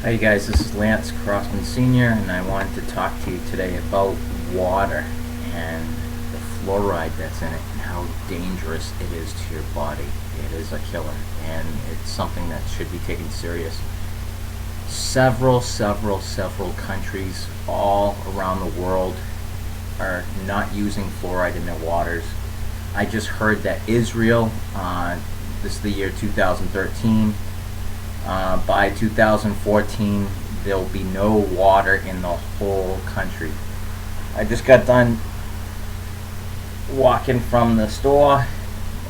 Hi you guys, this is Lance Crossman Sr. and I wanted to talk to you today about water and the fluoride that's in it and how dangerous it is to your body. It is a killer and it's something that should be taken serious. Several countries all around the world are not using fluoride in their waters. I just heard that Israel, this is the year 2013, by 2014 there'll be no water in the whole country. I just got done walking from the store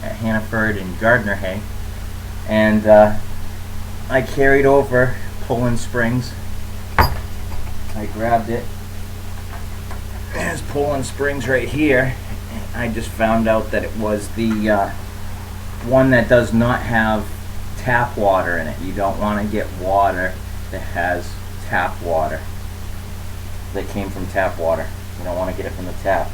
at Hannaford and Gardner Hay, and I carried over Poland Springs. I grabbed it. There's Poland Springs right here. I just found out that it was the one that does not have tap water in it. You don't want to get water that has tap water, that came from tap water. You don't want to get it from the tap.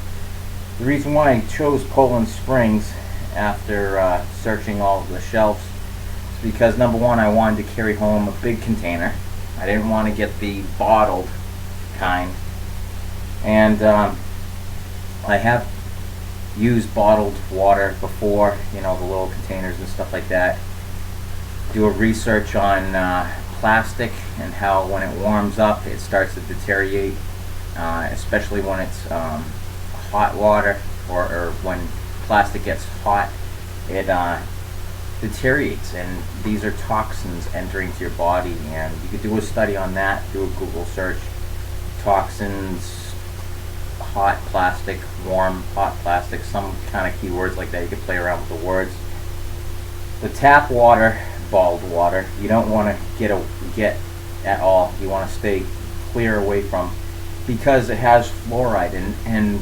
The reason why I chose Poland Springs after searching all of the shelves is because, number one, I wanted to carry home a big container. I didn't want to get the bottled kind, and I have used bottled water before, you know, the little containers and stuff like that. Do a research on plastic and how when it warms up it starts to deteriorate, especially when it's hot water, or when plastic gets hot, it deteriorates, and these are toxins entering to your body. And you could do a study on that, do a Google search, toxins, hot plastic, warm, hot plastic, some kind of keywords like that. You could play around with the words. The tap water, bottled water, you don't want to get at all. You want to stay clear away from, because it has fluoride, and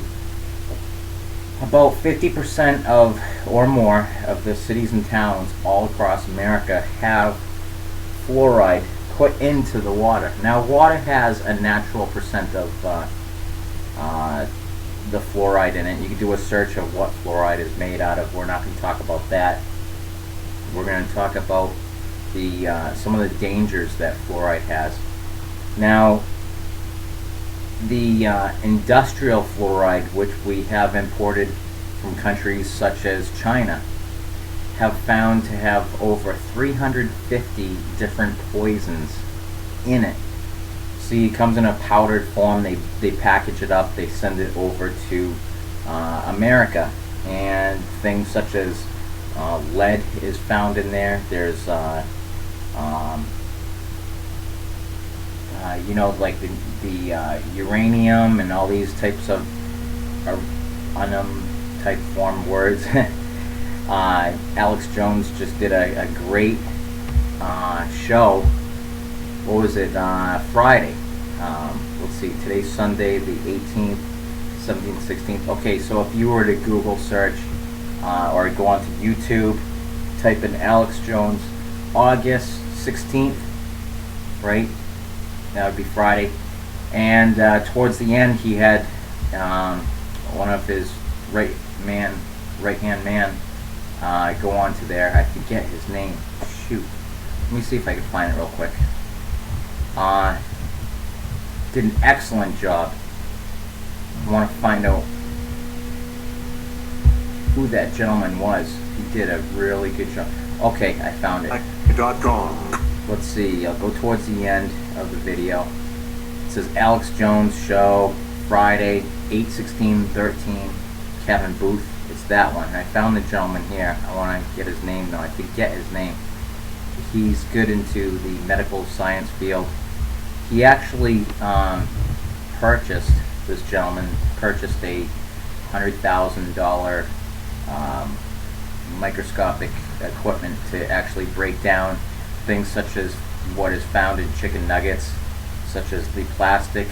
about 50% of or more of the cities and towns all across America have fluoride put into the water. Now, water has a natural percent of the fluoride in it. You can do a search of what fluoride is made out of. We're not going to talk about that. We're going to talk about the some of the dangers that fluoride has. Now, the industrial fluoride, which we have imported from countries such as China, have found to have over 350 different poisons in it. See, it comes in a powdered form. They package it up. They send it over to America, and things such as lead is found in there. There's you know, like the uranium and all these types of type form words. Alex Jones just did a great show. What was it? Friday. Let's see. Today's Sunday, the 18th, 17th, 16th. Okay, so if you were to Google search or go onto YouTube, type in Alex Jones August 16th, right? That would be Friday. And towards the end, he had one of his right-hand man go on to there. I forget his name. Shoot. Let me see if I can find it real quick. Did an excellent job. I want to find out who that gentleman was. He did a really good job. Okay, I found it. Let's see. I'll go towards the end of the video. It says Alex Jones Show, Friday, 8/16/13, Kevin Booth. It's that one. I found the gentleman here. I want to get his name though. I forget his name. He's good into the medical science field. He actually purchased, this gentleman purchased a $100,000 microscopic equipment to actually break down things such as what is found in chicken nuggets, such as the plastic,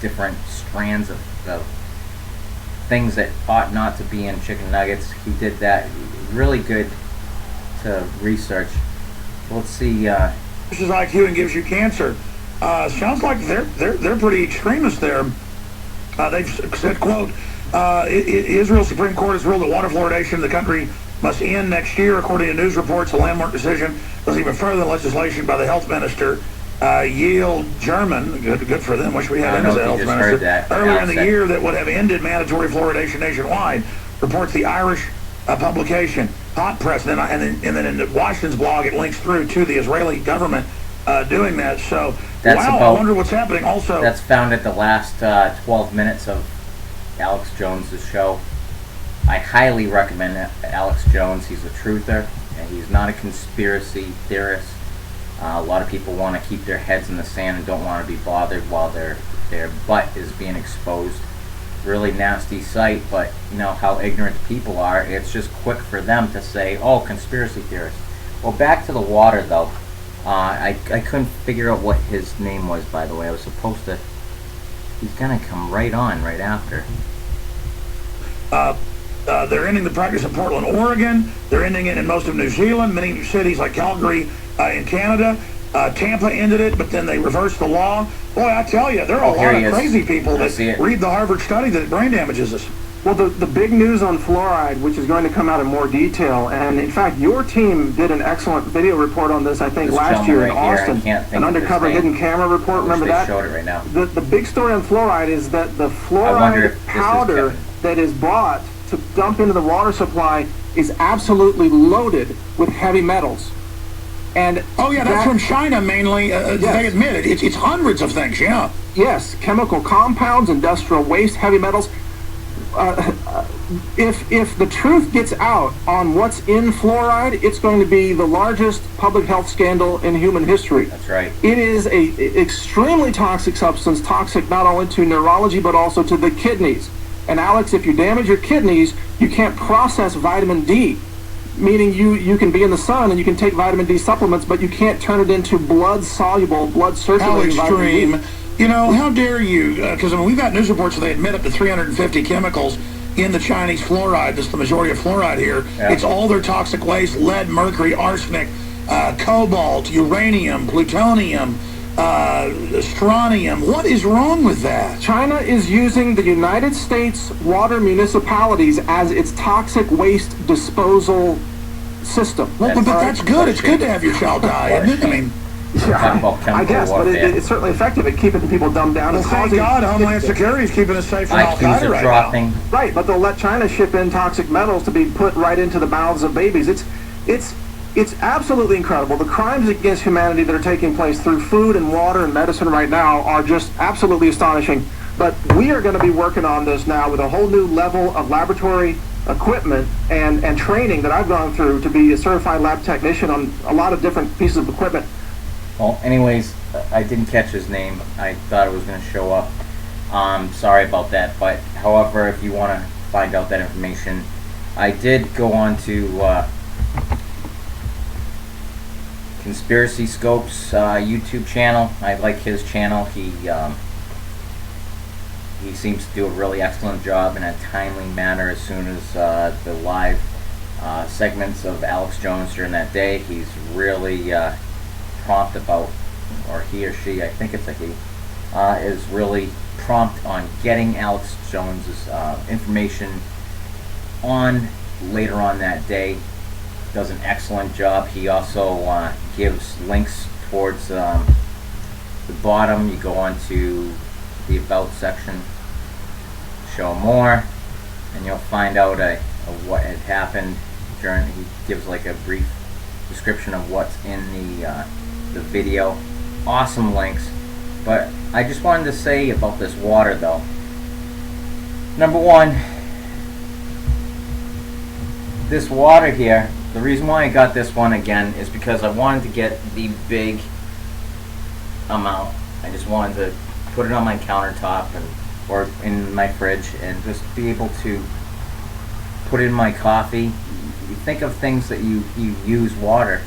different strands of things that ought not to be in chicken nuggets. He did that. Really good to research. Let's see. This is IQ and gives you cancer. Sounds like they're pretty extremist there. They've said, quote, Israel Supreme Court has ruled that water fluoridation in the country must end next year. According to news reports, the landmark decision goes even further than legislation by the health minister. yield German, good for them, wish we had him as a health minister, earlier in the year that would have ended mandatory fluoridation nationwide, reports the Irish publication, Hot Press, and then in the Washington's blog it links through to the Israeli government doing that. So, wow, I wonder what's happening. Also, that's found at the last 12 minutes of Alex Jones's show. I highly recommend Alex Jones. He's a truther, and he's not a conspiracy theorist. A lot of people want to keep their heads in the sand and don't want to be bothered while their butt is being exposed. Really nasty sight, but you know how ignorant people are. It's just quick for them to say, oh, conspiracy theorists. Well, back to the water, though. I couldn't figure out what his name was, by the way. I was supposed to... He's going to come right on right after. They're ending the practice in Portland, Oregon. They're ending it in most of New Zealand, many cities like Calgary in Canada. Tampa ended it, but then they reversed the law. Boy, I tell you, there are a lot of crazy people that read the Harvard study that brain damages us. Well, the big news on fluoride, which is going to come out in more detail, and in fact, your team did an excellent video report on this, I think, last year in Austin, an undercover hidden camera report. Remember that? Showed it right now. The big story on fluoride is that the fluoride powder that is bought to dump into the water supply is absolutely loaded with heavy metals. And oh yeah, that's from China mainly. Yes. They admit it. It's hundreds of things. Yeah. Yes, chemical compounds, industrial waste, heavy metals. If the truth gets out on what's in fluoride, it's going to be the largest public health scandal in human history. That's right. It is a extremely toxic substance, toxic not only to neurology but also to the kidneys. And Alex, if you damage your kidneys, you can't process vitamin D. Meaning you can be in the sun and you can take vitamin D supplements, but you can't turn it into blood-soluble, blood-circulating vitamin D. You know, how dare you? Because I mean, we've got news reports where they admit up to 350 chemicals in the Chinese fluoride. That's the majority of fluoride here. Yeah. It's all their toxic waste: lead, mercury, arsenic, cobalt, uranium, plutonium, strontium. What is wrong with that? China is using the United States water municipalities as its toxic waste disposal system. Well, but that's good. It's good to have your child die, isn't it? I mean, yeah, I guess, but it's certainly effective at keeping people dumbed down. Well, thank God Homeland Security is keeping us safe from Al-Qaeda right now. Right, but they'll let China ship in toxic metals to be put right into the mouths of babies. It's absolutely incredible. The crimes against humanity that are taking place through food and water and medicine right now are just absolutely astonishing. But we are going to be working on this now with a whole new level of laboratory equipment and training that I've gone through to be a certified lab technician on a lot of different pieces of equipment. Well, anyways, I didn't catch his name. I thought it was going to show up. Sorry about that. But, however, if you want to find out that information, I did go on to Conspiracy Scopes YouTube channel. I like his channel. He seems to do a really excellent job in a timely manner as soon as the live segments of Alex Jones during that day. He's really prompt about, or he or she, I think it's a he, is really prompt on getting Alex Jones's information on later on that day. Does an excellent job. He also gives links towards the bottom. You go on to the About section, show more, and you'll find out what had happened during. He gives like a brief description of what's in the video. Awesome links. But I just wanted to say about this water, though. Number one, this water here, the reason why I got this one again is because I wanted to get the big amount. I just wanted to put it on my countertop or in my fridge and just be able to put it in my coffee. You think of things that you use water.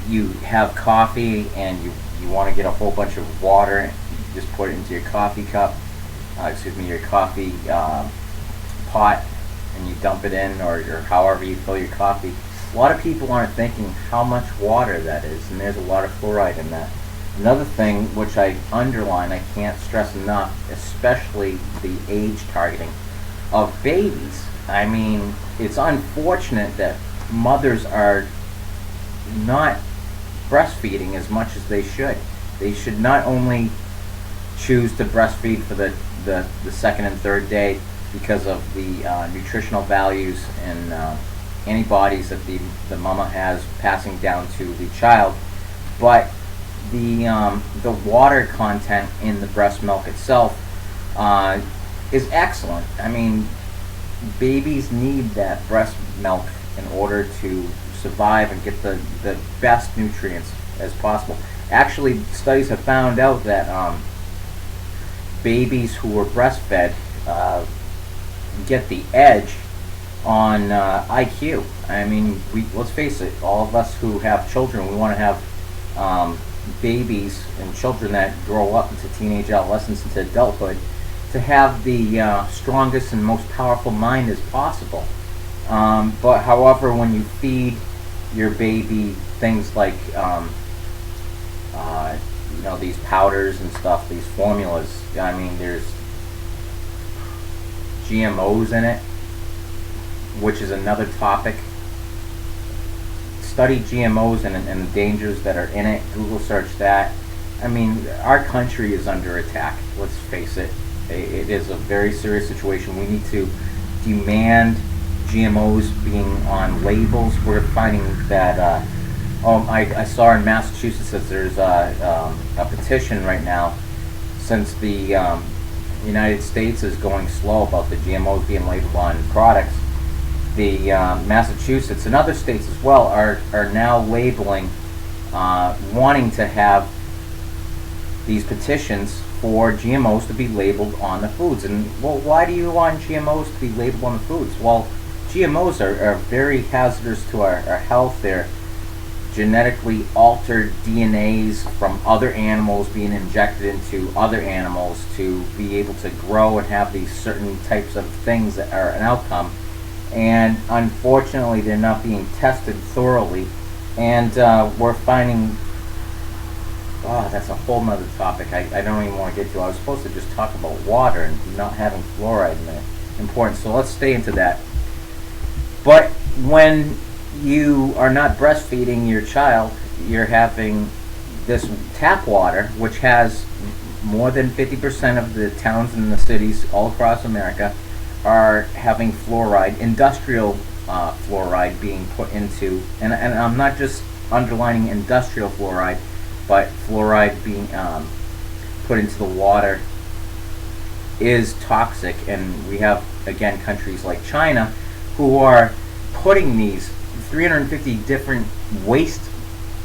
You have coffee and you want to get a whole bunch of water. You just put it into your coffee cup, your coffee pot, and you dump it in, or however you fill your coffee. A lot of people aren't thinking how much water that is, and there's a lot of fluoride in that. Another thing which I underline, I can't stress enough, especially the age targeting of babies. I mean, it's unfortunate that mothers are not breastfeeding as much as they should. They should not only choose to breastfeed for the second and third day because of the nutritional values and antibodies that the mama has passing down to the child, but the water content in the breast milk itself is excellent. I mean, babies need that breast milk in order to survive and get the best nutrients as possible. Actually, studies have found out that babies who are breastfed get the edge on IQ. I mean, let's face it, all of us who have children, we want to have babies and children that grow up into teenage, adolescence, into adulthood, to have the strongest and most powerful mind as possible. But however, when you feed your baby things like these powders and stuff, these formulas, I mean, there's GMOs in it, which is another topic. Study GMOs and the dangers that are in it. Google search that. I mean, our country is under attack. Let's face it. It is a very serious situation. We need to demand GMOs being on labels. We're finding that I saw in Massachusetts that there's a petition right now, since the United States is going slow about the GMOs being labeled on products. The Massachusetts and other states as well are now labeling, wanting to have these petitions for GMOs to be labeled on the foods. And well, why do you want GMOs to be labeled on the foods? Well, GMOs are very hazardous to our health. They're genetically altered DNAs from other animals being injected into other animals to be able to grow and have these certain types of things that are an outcome. And unfortunately, they're not being tested thoroughly. And we're finding, that's a whole nother topic I don't even want to get to. I was supposed to just talk about water and not having fluoride in it. Important. So let's stay into that. But when you are not breastfeeding your child, you're having this tap water, which has more than 50% of the towns and the cities all across America are having fluoride, industrial fluoride being put into, and I'm not just underlining industrial fluoride, but fluoride being put into the water is toxic. And we have, again, countries like China who are putting these 350 different waste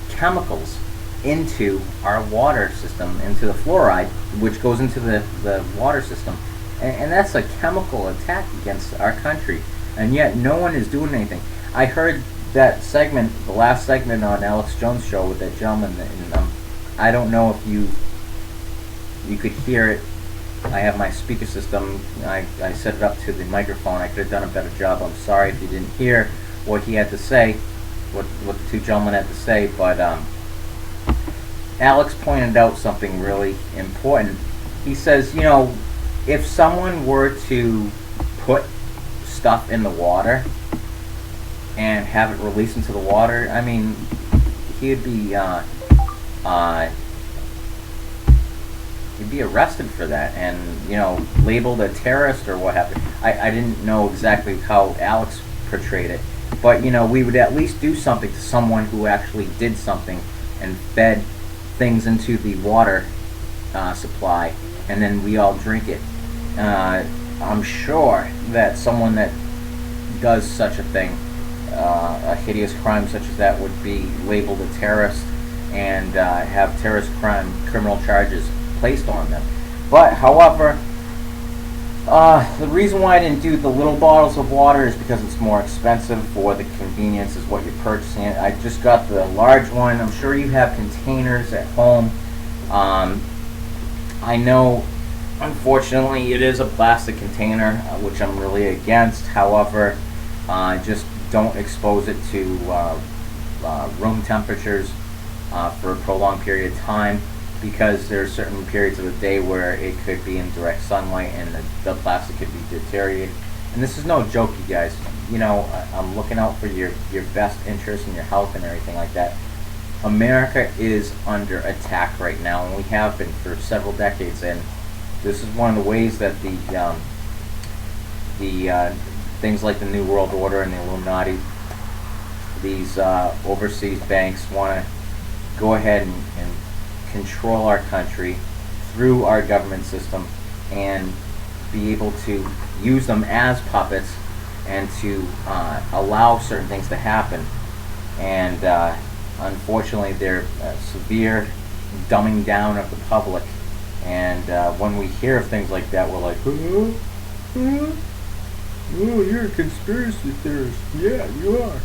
chemicals into our water system, into the fluoride, which goes into the water system. And that's a chemical attack against our country. And yet no one is doing anything. I heard that segment, the last segment on Alex Jones' show with that gentleman, and I don't know if you could hear it. I have my speaker system. I set it up to the microphone. I could have done a better job. I'm sorry if you didn't hear what he had to say, what the two gentlemen had to say, but Alex pointed out something really important. He says, if someone were to put stuff in the water and have it released into the water, I mean, he'd be arrested for that and labeled a terrorist or what have you. I didn't know exactly how Alex portrayed it, but we would at least do something to someone who actually did something and fed things into the water supply, and then we all drink it. I'm sure that someone that does such a thing, a hideous crime such as that, would be labeled a terrorist and have terrorist criminal charges placed on them. But however, the reason why I didn't do the little bottles of water is because it's more expensive. For the convenience is what you're purchasing. I just got the large one. I'm sure you have containers at home. I know, unfortunately, it is a plastic container, which I'm really against. However, just don't expose it to room temperatures for a prolonged period of time, because there are certain periods of the day where it could be in direct sunlight and the plastic could be deteriorated. And this is no joke, you guys. I'm looking out for your best interest and your health and everything like that. America is under attack right now, and we have been for several decades. And this is one of the ways that the things like the New World Order and the Illuminati, these overseas banks, want to go ahead and control our country through our government system and be able to use them as puppets and to allow certain things to happen. And unfortunately, they're severe dumbing down of the public. And when we hear of things like that, we're like, oh, you're a conspiracy theorist. Yeah, you are.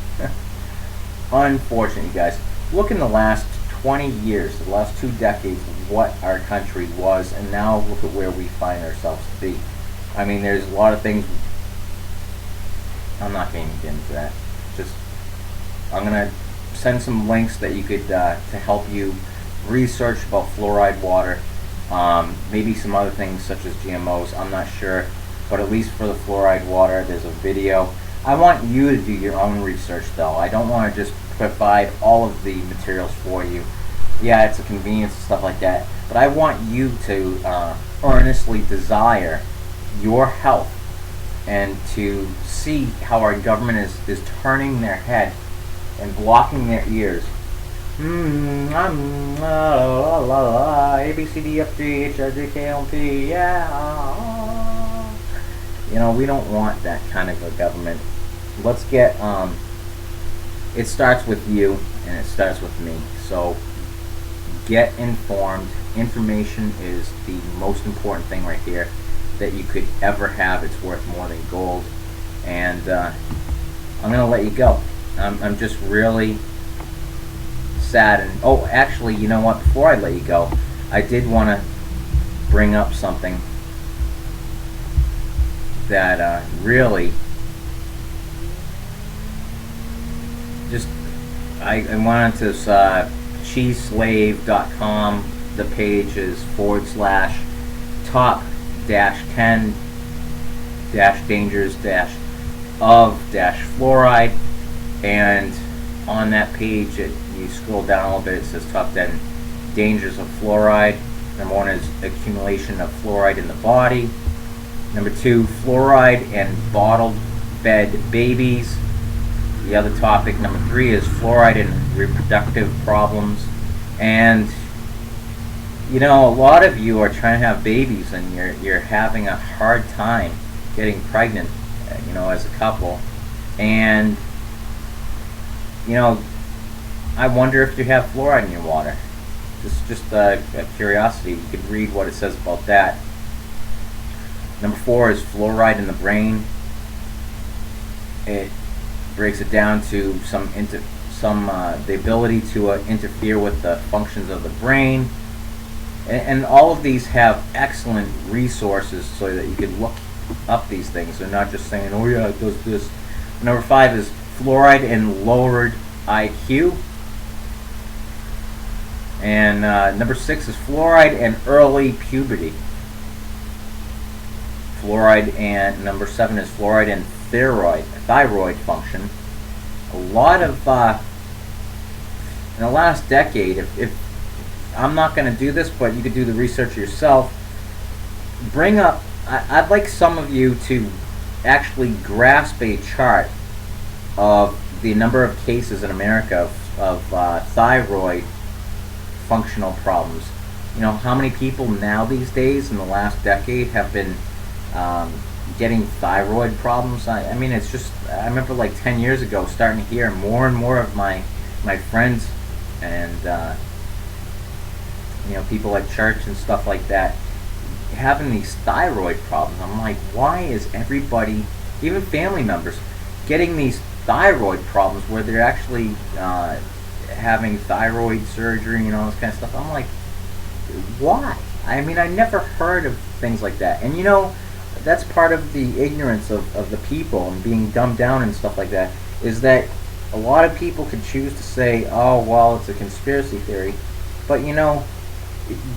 Unfortunately, guys, look in the last 20 years, the last 2 decades, of what our country was, and now look at where we find ourselves to be. I mean, there's a lot of things. I'm not going to get into that. Just, I'm going to send some links that you could, to help you research about fluoride water. Maybe some other things such as GMOs, I'm not sure. But at least for the fluoride water, there's a video. I want you to do your own research, though. I don't want to just provide all of the materials for you. Yeah, it's a convenience and stuff like that. But I want you to earnestly desire your health and to see how our government is turning their head and blocking their ears. A, B, C, D, F, G, H, I, J, K, L, M, P, yeah. You know, we don't want that kind of a government. Let's get, it starts with you and it starts with me. So get informed. Information is the most important thing right here that you could ever have. It's worth more than gold. And I'm going to let you go. I'm just really sad. And oh, actually, you know what? Before I let you go, I did want to bring up something that really just I went onto this cheeseslave.com. The page is /top-10-dangers-of-fluoride, and on that page, you scroll down a little bit, it says top 10 dangers of fluoride. Number 1 is accumulation of fluoride in the body. Number 2, fluoride and bottled fed babies. The other topic, number 3, is fluoride and reproductive problems. And you know, a lot of you are trying to have babies and you're having a hard time getting pregnant, you know, as a couple. And you know, I wonder if you have fluoride in your water. Just a curiosity. You could read what it says about that. Number 4 is fluoride in the brain. It breaks it down to the ability to interfere with the functions of the brain. And all of these have excellent resources so that you can look up these things. They're not just saying, oh yeah, it does this. Number 5 is fluoride and lowered IQ. And number 6 is fluoride and early puberty. Fluoride, and number 7 is fluoride and thyroid function. A lot of in the last decade, if I'm not going to do this, but you could do the research yourself. Bring up, I'd like some of you to actually grasp a chart of the number of cases in America of thyroid functional problems. You know, how many people now these days in the last decade have been getting thyroid problems? I mean, it's just, I remember like 10 years ago starting to hear more and more of my friends and you know, people at church and stuff like that having these thyroid problems. I'm like, why is everybody, even family members, getting these thyroid problems where they're actually having thyroid surgery and all this kind of stuff? I'm like, why? I mean, I never heard of things like that. And you know, that's part of the ignorance of the people and being dumbed down and stuff like that, is that a lot of people could choose to say, oh, well, it's a conspiracy theory. But you know,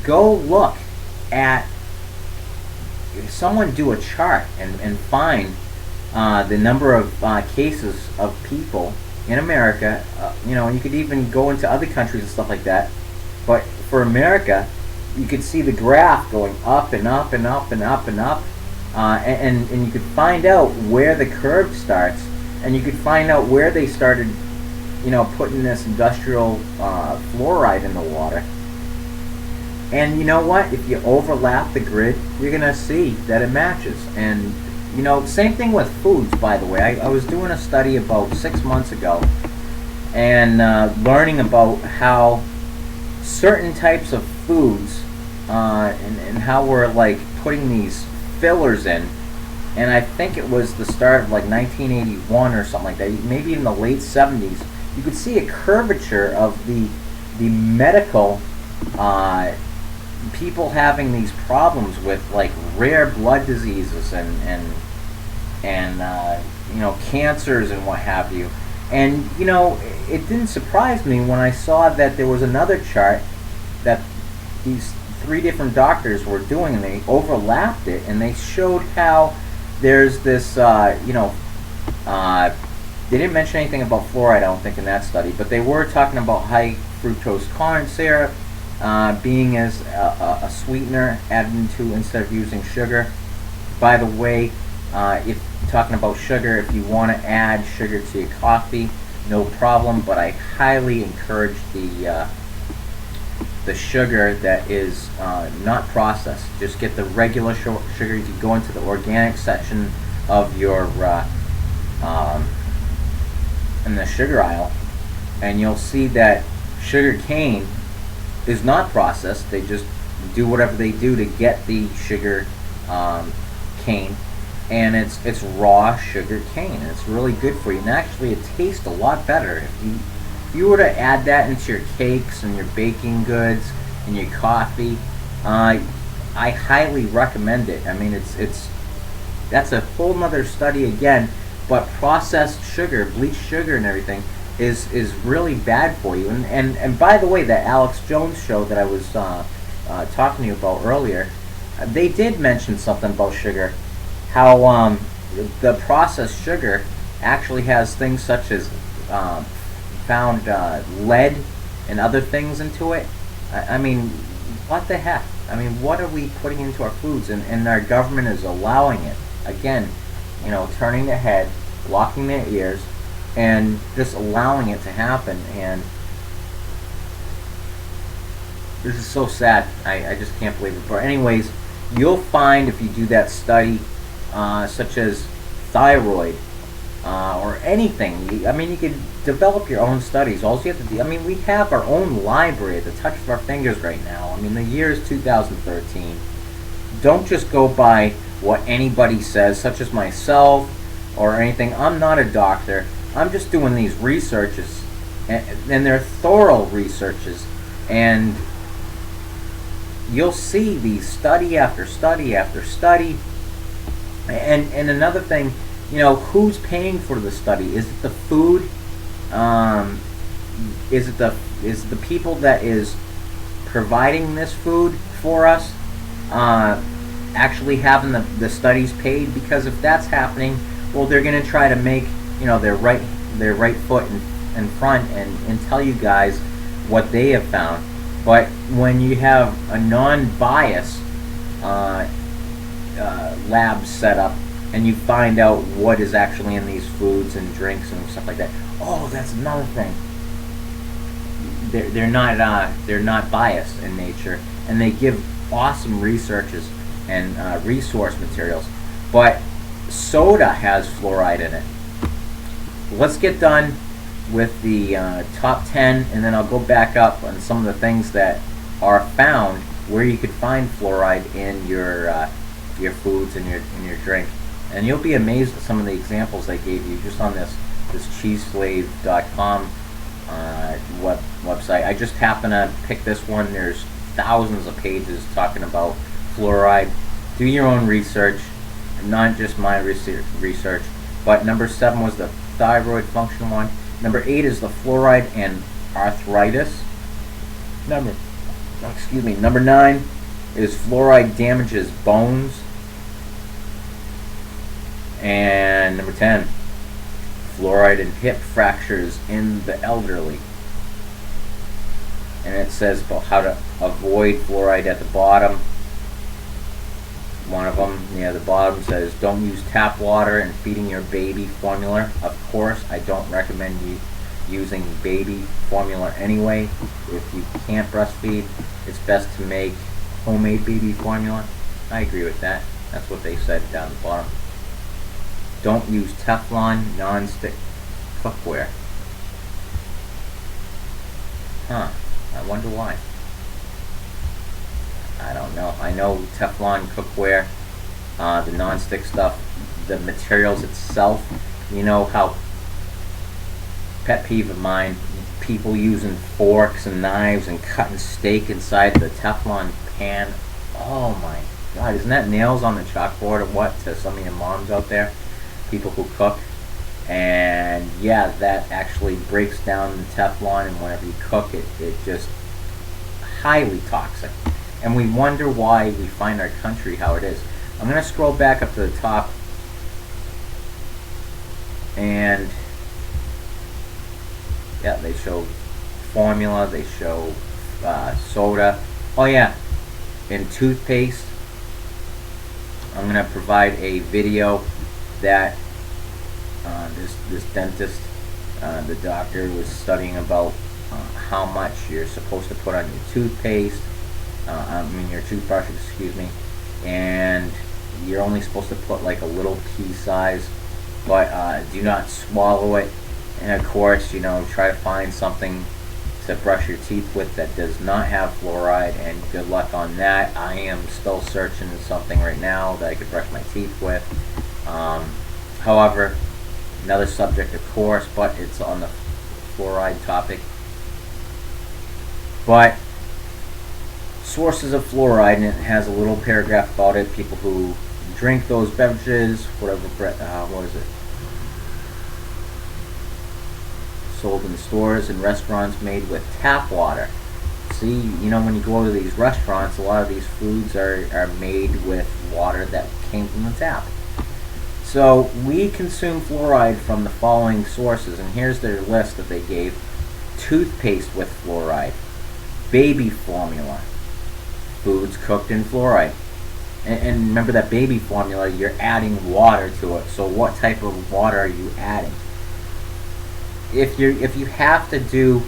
go look at, someone do a chart and find the number of cases of people in America, you could even go into other countries and stuff like that, but for America, you could see the graph going up and up and up and up and up, and you could find out where the curve starts, and you could find out where they started, putting this industrial fluoride in the water. And you know what? If you overlap the grid, you're gonna see that it matches. And same thing with foods, by the way. I was doing a study about 6 months ago, and learning about how certain types of foods and how we're like putting these fillers in. And I think it was the start of like 1981 or something like that, maybe in the late 70s. You could see a curvature of the medical people having these problems with like rare blood diseases and cancers and what have you. And it didn't surprise me when I saw that there was another chart that these 3 different doctors were doing, and they overlapped it, and they showed how there's this they didn't mention anything about fluoride, I don't think, in that study, but they were talking about high fructose corn syrup being as a sweetener added into instead of using sugar. By the way, if talking about sugar, if you want to add sugar to your coffee, no problem, but I highly encourage the sugar that is not processed. Just get the regular sugar. You can go into the organic section of your in the sugar aisle, and you'll see that sugar cane is not processed. They just do whatever they do to get the sugar cane, and it's raw sugar cane, and it's really good for you. And actually, it tastes a lot better if you were to add that into your cakes and your baking goods and your coffee. I highly recommend it. I mean, that's a whole nother study again. But processed sugar, bleached sugar and everything is really bad for you. And by the way, that Alex Jones show that I was talking to you about earlier, they did mention something about sugar. How the processed sugar actually has things such as found lead and other things into it. I mean, what the heck? I mean, what are we putting into our foods? And our government is allowing it. Again, turning their head, blocking their ears, and just allowing it to happen. And this is so sad. I just can't believe it. But anyways, you'll find if you do that study, such as thyroid, or anything. I mean, you can develop your own studies. All you have to do, I mean, we have our own library at the touch of our fingers right now. I mean, the year is 2013. Don't just go by what anybody says, such as myself or anything. I'm not a doctor. I'm just doing these researches, and they're thorough researches, and you'll see these study after study after study. And another thing, who's paying for the study? Is it the food? Is it the people that is providing this food for us actually having the studies paid? Because if that's happening, well, they're going to try to make their right foot in front and tell you guys what they have found. But when you have a non-biased lab set up, and you find out what is actually in these foods and drinks and stuff like that, oh, that's another thing. They're not biased in nature, and they give awesome researches and resource materials. But soda has fluoride in it. Let's get done with the top 10, and then I'll go back up on some of the things that are found where you could find fluoride in your foods and your drink. And you'll be amazed at some of the examples I gave you just on this cheeseslave.com website. I just happen to pick this one. There's thousands of pages talking about fluoride. Do your own research, not just my research. But number 7 was the thyroid function one. Number 8 is the fluoride and arthritis. Number 9 is fluoride damages bones. And number 10, fluoride in hip fractures in the elderly. And it says about how to avoid fluoride at the bottom. One of them near the bottom says, don't use tap water in feeding your baby formula. Of course, I don't recommend you using baby formula anyway. If you can't breastfeed, it's best to make homemade baby formula. I agree with that. That's what they said down the bottom. Don't use Teflon non-stick cookware. Huh. I wonder why. I don't know. I know Teflon cookware, the non-stick stuff, the materials itself. You know how, pet peeve of mine, people using forks and knives and cutting steak inside the Teflon pan. Oh my God, isn't that nails on the chalkboard or what to some of your moms out there? People who cook. And yeah, that actually breaks down the Teflon, and whenever you cook it, it's just highly toxic. And we wonder why we find our country how it is. I'm going to scroll back up to the top, and yeah, they show formula, they show soda. Oh yeah, in toothpaste, I'm going to provide a video that this dentist, the doctor was studying about how much you're supposed to put on your toothpaste, your toothbrush, excuse me, and you're only supposed to put like a little pea size, but do not swallow it. And of course, try to find something to brush your teeth with that does not have fluoride, and good luck on that. I am still searching something right now that I could brush my teeth with. However, another subject, of course, but it's on the fluoride topic. But sources of fluoride, and it has a little paragraph about it. People who drink those beverages, whatever, what is it? Sold in stores and restaurants made with tap water. See, when you go to these restaurants, a lot of these foods are made with water that came from the tap. So we consume fluoride from the following sources, and here's their list that they gave. Toothpaste with fluoride, baby formula, foods cooked in fluoride. And remember that baby formula, you're adding water to it. So what type of water are you adding? If you have to do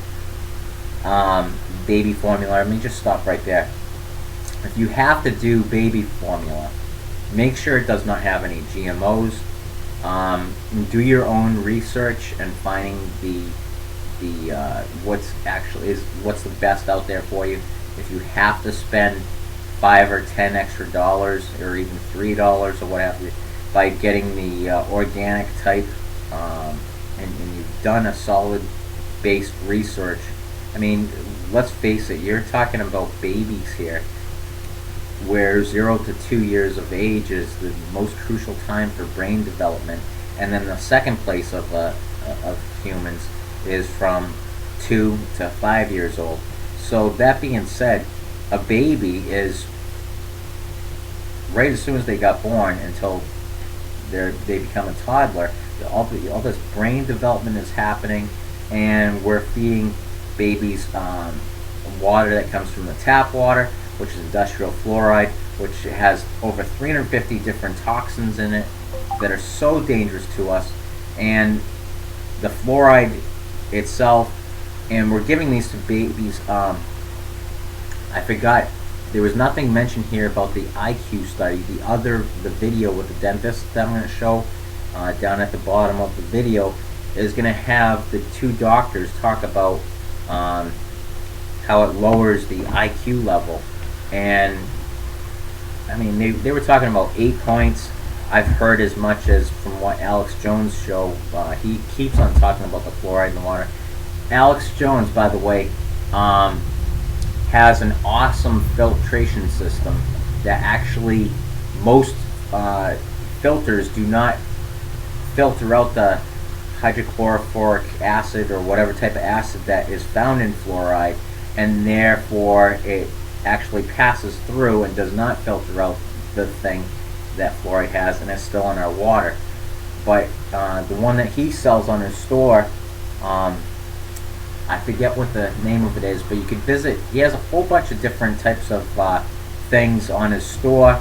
baby formula, let me just stop right there. If you have to do baby formula, make sure it does not have any GMOs. Do your own research and finding what's the best out there for you. If you have to spend $5 or $10 extra dollars, or even $3 or what have you, by getting the organic type, and you've done a solid based research. I mean, let's face it, you're talking about babies here, where 0 to 2 years of age is the most crucial time for brain development, and then the second place of humans is from 2 to 5 years old. So that being said, a baby is, right as soon as they got born until they become a toddler, all this brain development is happening, and we're feeding babies water that comes from the tap water, which is industrial fluoride, which has over 350 different toxins in it that are so dangerous to us, and the fluoride itself, and we're giving these to babies. I forgot, there was nothing mentioned here about the IQ study, the video with the dentist that I'm going to show down at the bottom of the video is going to have the two doctors talk about how it lowers the IQ level. And I mean, they were talking about 8 points. I've heard as much as from what Alex Jones show. He keeps on talking about the fluoride in the water. Alex Jones, by the way, has an awesome filtration system that actually most filters do not filter out the hydrochloric acid or whatever type of acid that is found in fluoride, and therefore it actually passes through and does not filter out the thing that fluoride has, and it's still in our water. but the one that he sells on his store, I forget what the name of it is, but you can visit. He has a whole bunch of different types of things on his store.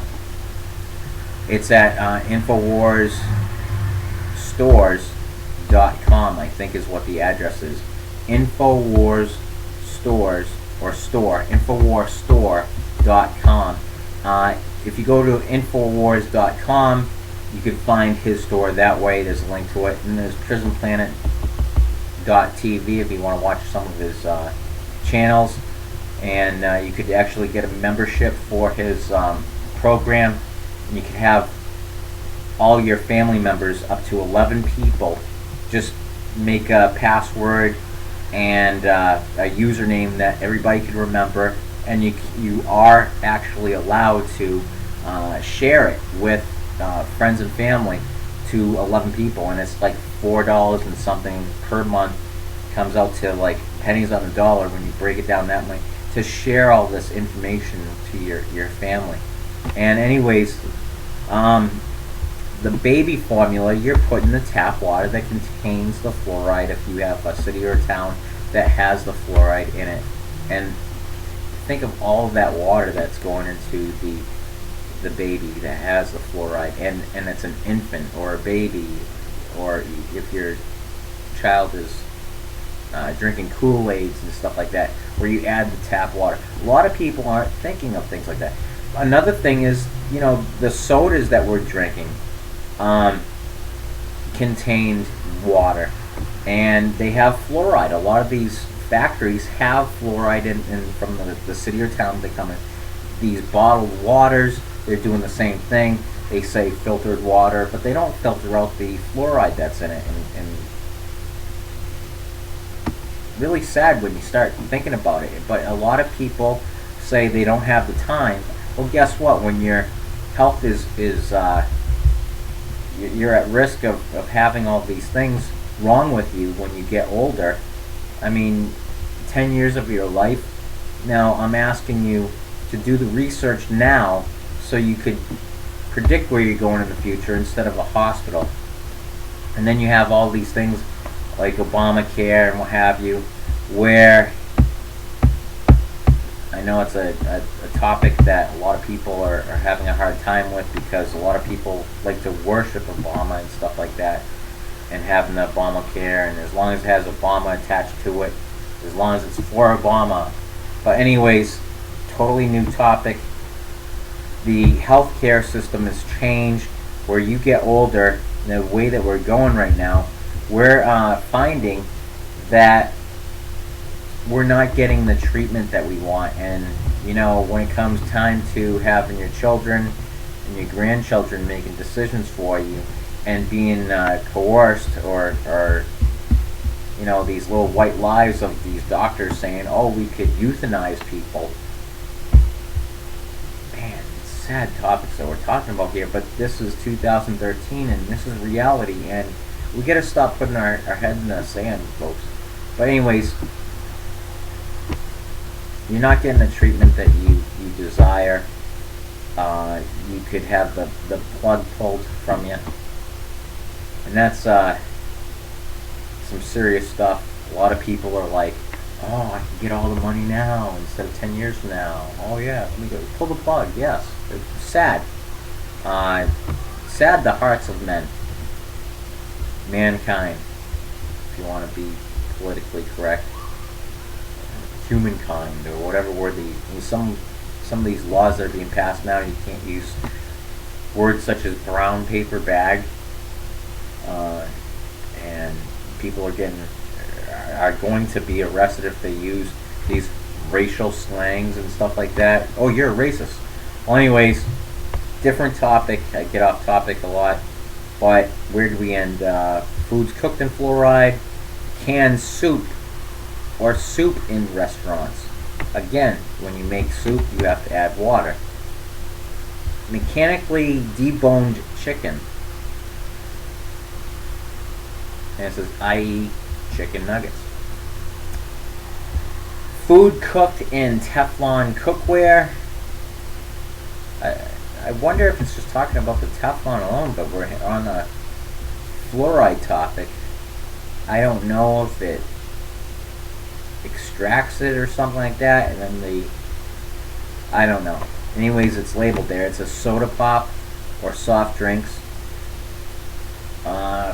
It's at InfoWarsStores.com, I think is what the address is. InfoWars Stores, or store, InfoWarsStore.com. If you go to InfoWars.com, you can find his store that way. There's a link to it. And there's PrisonPlanet.tv if you want to watch some of his channels. And you could actually get a membership for his program. And you can have all your family members, up to 11 people, just make a password and a username that everybody can remember, and you are actually allowed to share it with friends and family to 11 people, and it's like $4 and something per month. Comes out to like pennies on the dollar when you break it down that way, to share all this information to your family. And anyways, the baby formula, you're putting the tap water that contains the fluoride, if you have a city or a town that has the fluoride in it. And think of all of that water that's going into the baby that has the fluoride, and it's an infant or a baby, or if your child is drinking Kool-Aids and stuff like that, where you add the tap water. A lot of people aren't thinking of things like that. Another thing is, the sodas that we're drinking contained water, and they have fluoride. A lot of these factories have fluoride in from the city or town they come in. These bottled waters, they're doing the same thing. They say filtered water, but they don't filter out the fluoride that's in it. And really sad when you start thinking about it. But a lot of people say they don't have the time. Well, guess what? When your health is you're at risk of having all these things wrong with you when you get older. I mean, 10 years of your life. Now, I'm asking you to do the research now so you could predict where you're going in the future instead of a hospital. And then you have all these things like Obamacare and what have you, where I know it's a topic that a lot of people are having a hard time with, because a lot of people like to worship Obama and stuff like that, and having the Obamacare, and as long as it has Obama attached to it, as long as it's for Obama. But anyways, totally new topic. The healthcare system has changed where you get older. The way that we're going right now, we're finding that we're not getting the treatment that we want. And when it comes time to having your children and your grandchildren making decisions for you, and being coerced, or these little white lies of these doctors saying, oh, we could euthanize people. Man, sad topics that we're talking about here, but this is 2013 and this is reality, and we gotta stop putting our head in the sand, folks. But anyways, you're not getting the treatment that you desire. You could have the plug pulled from you. And that's some serious stuff. A lot of people are like, oh, I can get all the money now instead of 10 years from now. Oh yeah, let me go pull the plug. Yes. It's sad. Sad the hearts of mankind, if you want to be politically correct. Humankind, or whatever word some of these laws that are being passed now, you can't use words such as brown paper bag, and people are going to be arrested if they use these racial slangs and stuff like that. Oh, you're a racist. Well, anyways, different topic. I get off topic a lot, but where do we end? Foods cooked in fluoride, canned soup, or soup in restaurants. Again, when you make soup, you have to add water. Mechanically deboned chicken. And it says, i.e. chicken nuggets. Food cooked in Teflon cookware. I wonder if it's just talking about the Teflon alone, but we're on a fluoride topic, I don't know if it extracts it or something like that, and then I don't know. Anyways, it's labeled there. It's a soda pop or soft drinks,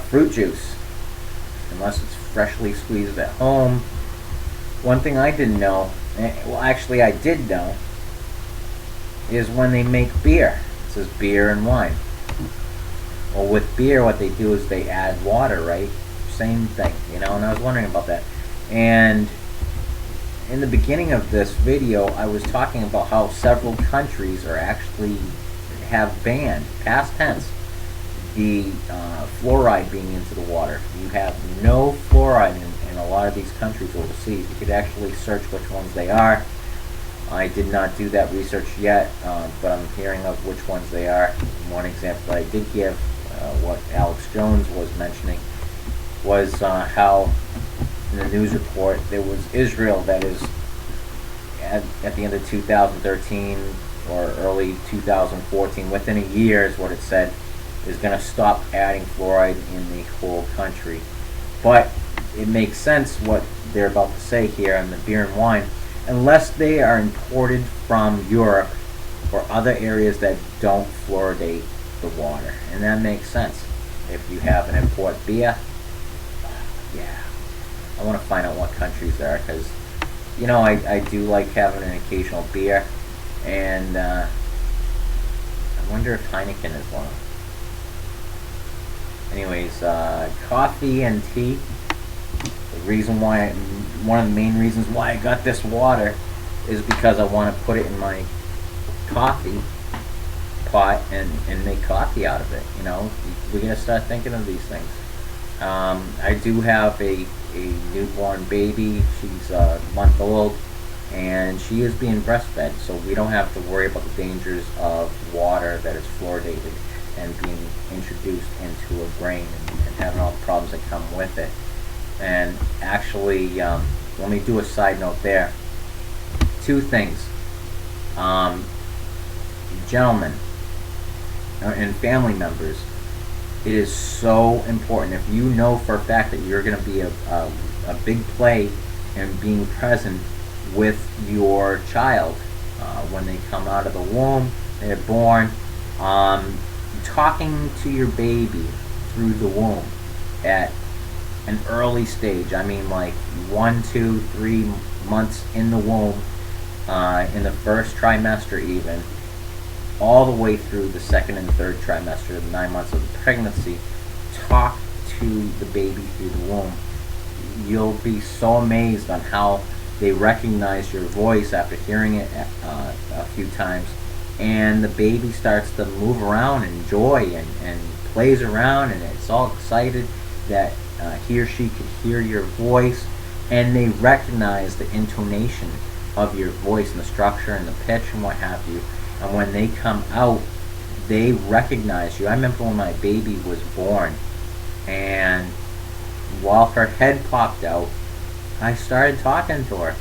fruit juice, unless it's freshly squeezed at home. One thing I didn't know, well, actually I did know, is when they make beer. It says beer and wine. Well, with beer, what they do is they add water, right? Same thing, you know, and I was wondering about that. And in the beginning of this video, I was talking about how several countries are actually have banned, past tense, the fluoride being into the water. You have no fluoride in a lot of these countries overseas. You could actually search which ones they are. I did not do that research yet, but I'm hearing of which ones they are. One example I did give, what Alex Jones was mentioning, was how in the news report there was Israel that is at the end of 2013 or early 2014, within a year is what it said, is going to stop adding fluoride in the whole country. But it makes sense what they're about to say here on the beer and wine, unless they are imported from Europe or other areas that don't fluoridate the water. And that makes sense. If you have an import beer, yeah, I want to find out what countries there are, because, you know, I do like having an occasional beer, and I wonder if Heineken is one. Anyways, coffee and tea. The reason why, one of the main reasons why I got this water is because I want to put it in my coffee pot and make coffee out of it. You know, we gotta start thinking of these things. I do have a newborn baby. She's a month old, and she is being breastfed, so we don't have to worry about the dangers of water that is fluoridated and being introduced into a brain and having all the problems that come with it. And actually, let me do a side note there. Two things. Gentlemen and family members, it is so important. If you know for a fact that you're going to be a big play in being present with your child when they come out of the womb, they're born, talking to your baby through the womb at an early stage. I mean, like 1, 2, 3 months in the womb, in the first trimester even, all the way through the second and third trimester, the 9 months of the pregnancy. Talk to the baby through the womb. You'll be so amazed on how they recognize your voice after hearing it a few times, and the baby starts to move around and enjoy and plays around, and it's all excited that he or she could hear your voice, and they recognize the intonation of your voice and the structure and the pitch and what have you. And when they come out, they recognize you. I remember when my baby was born, and while her head popped out, I started talking to her,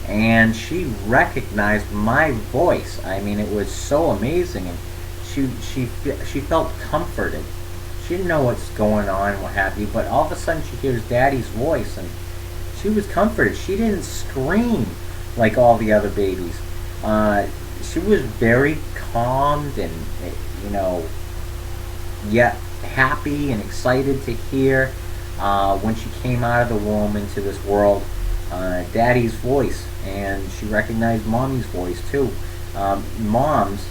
and she recognized my voice. I mean, it was so amazing, and she felt comforted. She didn't know what's going on and what have you, but all of a sudden she hears Daddy's voice, and she was comforted. She didn't scream like all the other babies. She was very calmed and, you know, yet happy and excited to hear when she came out of the womb into this world, Daddy's voice, and she recognized Mommy's voice too. Moms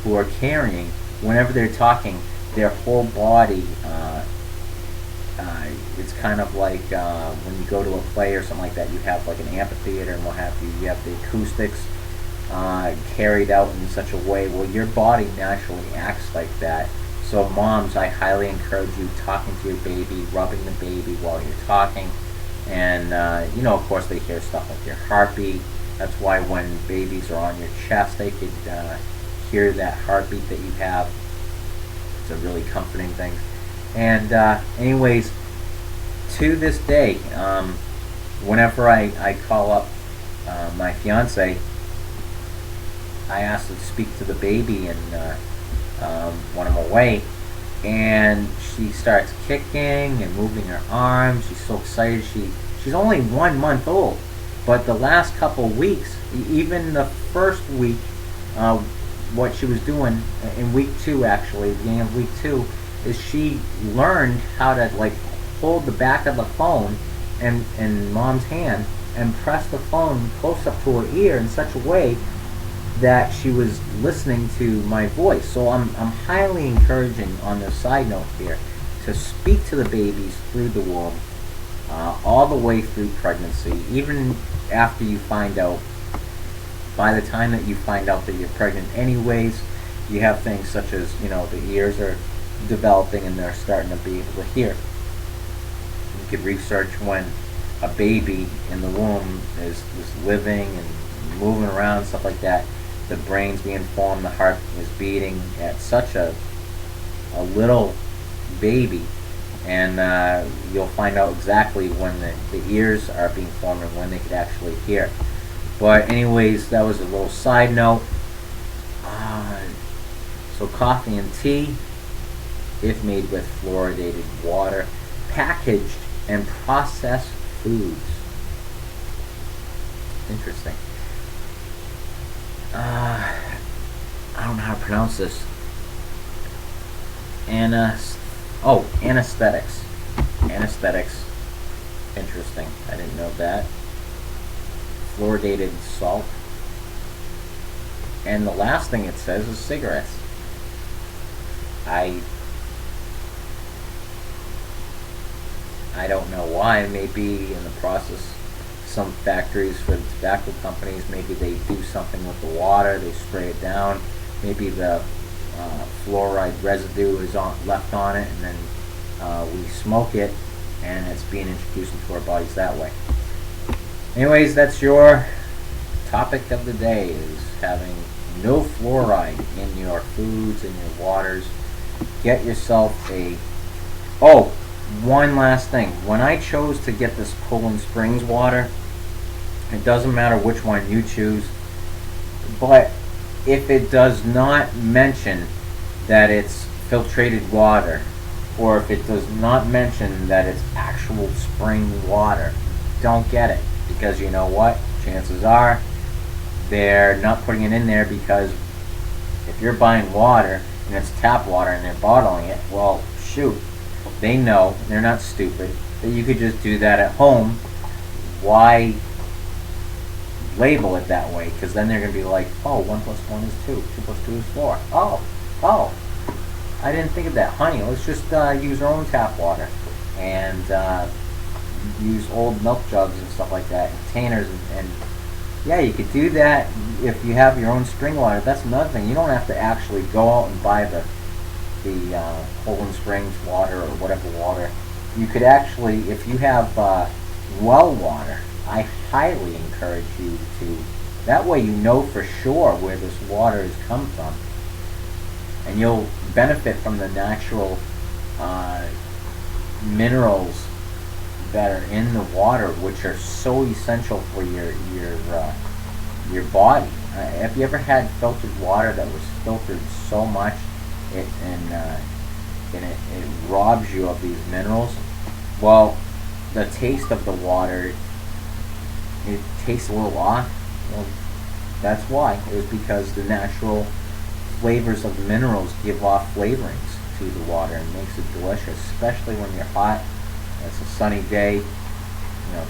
who are carrying, whenever they're talking, their whole body, it's kind of like when you go to a play or something like that, you have like an amphitheater and what have you. You have the acoustics carried out in such a way. Well, your body naturally acts like that. So moms, I highly encourage you talking to your baby, rubbing the baby while you're talking. And, you know, of course they hear stuff like your heartbeat. That's why when babies are on your chest, they could hear that heartbeat that you have. It's a really comforting thing. And anyways, to this day, whenever I call up my fiance, I ask to speak to the baby, and when I'm away, and she starts kicking and moving her arms. She's so excited. She's only 1 month old, but the last couple weeks, even the first week, what she was doing in week 2, actually, beginning of week 2, is she learned how to like hold the back of the phone in mom's hand and press the phone close up to her ear in such a way that she was listening to my voice. So I'm highly encouraging on the side note here to speak to the babies through the womb, all the way through pregnancy, even after you find out. By the time that you find out that you're pregnant anyways, you have things such as, the ears are developing and they're starting to be able to hear. You could research when a baby in the womb is living and moving around, stuff like that. The brain's being formed, the heart is beating at such a little baby, and you'll find out exactly when the ears are being formed and when they could actually hear. But anyways, that was a little side note. So coffee and tea, if made with fluoridated water, packaged and processed foods. Interesting. I don't know how to pronounce this. Anesthetics. Anesthetics. Interesting. I didn't know that. Fluoridated salt. And the last thing it says is cigarettes. I don't know why. Maybe in the process, some factories for the tobacco companies, maybe they do something with the water, they spray it down, maybe the fluoride residue is left on it, and then we smoke it, and it's being introduced into our bodies that way. Anyways, that's your topic of the day, is having no fluoride in your foods and your waters. Get yourself one last thing. When I chose to get this Poland Springs water, it doesn't matter which one you choose, but if it does not mention that it's filtrated water, or if it does not mention that it's actual spring water, don't get it. Because you know what? Chances are they're not putting it in there, because if you're buying water and it's tap water and they're bottling it, well, shoot, they know, they're not stupid, that you could just do that at home. Why label it that way? Because then they're going to be like, 1 + 1 is 2, 2 + 2 is 4. Oh, I didn't think of that. Honey, let's just use our own tap water and use old milk jugs and stuff like that, containers, and yeah, you could do that if you have your own spring water. That's another thing. You don't have to actually go out and buy the Poland Springs water or whatever water. You could actually, if you have well water, I highly encourage you to. That way you know for sure where this water has come from, and you'll benefit from the natural minerals that are in the water, which are so essential for your body. Have you ever had filtered water that was filtered so much it robs you of these minerals? Well, the taste of the water, it tastes a little off. Well, that's why. It was because the natural flavors of minerals give off flavorings to the water and makes it delicious, especially when you're hot. It's a sunny day,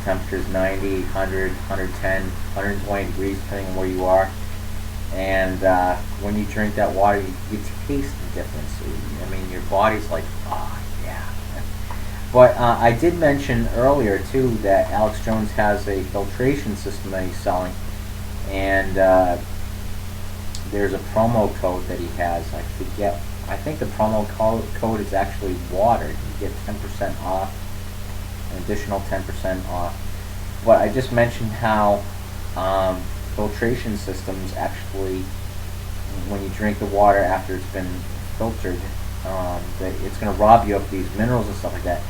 temperature's 90, 100, 110, 120 degrees depending on where you are. And when you drink that water, you taste the difference. I mean, your body's like, yeah. But I did mention earlier, too, that Alex Jones has a filtration system that he's selling. And there's a promo code that he has. I forget. I think the promo code is actually water. You get 10% off. An additional 10% off. But I just mentioned how filtration systems actually, when you drink the water after it's been filtered, that it's going to rob you of these minerals and stuff like that.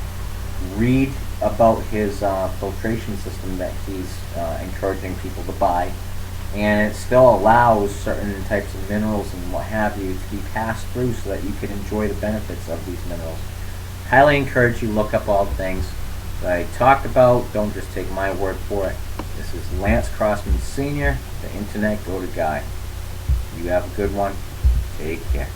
Read about his filtration system that he's encouraging people to buy, and it still allows certain types of minerals and what have you to be passed through so that you can enjoy the benefits of these minerals. Highly encourage you to look up all the things that I talked about. Don't just take my word for it. This is Lance Crossman Sr., the Internet Go-To Guy. You have a good one. Take care.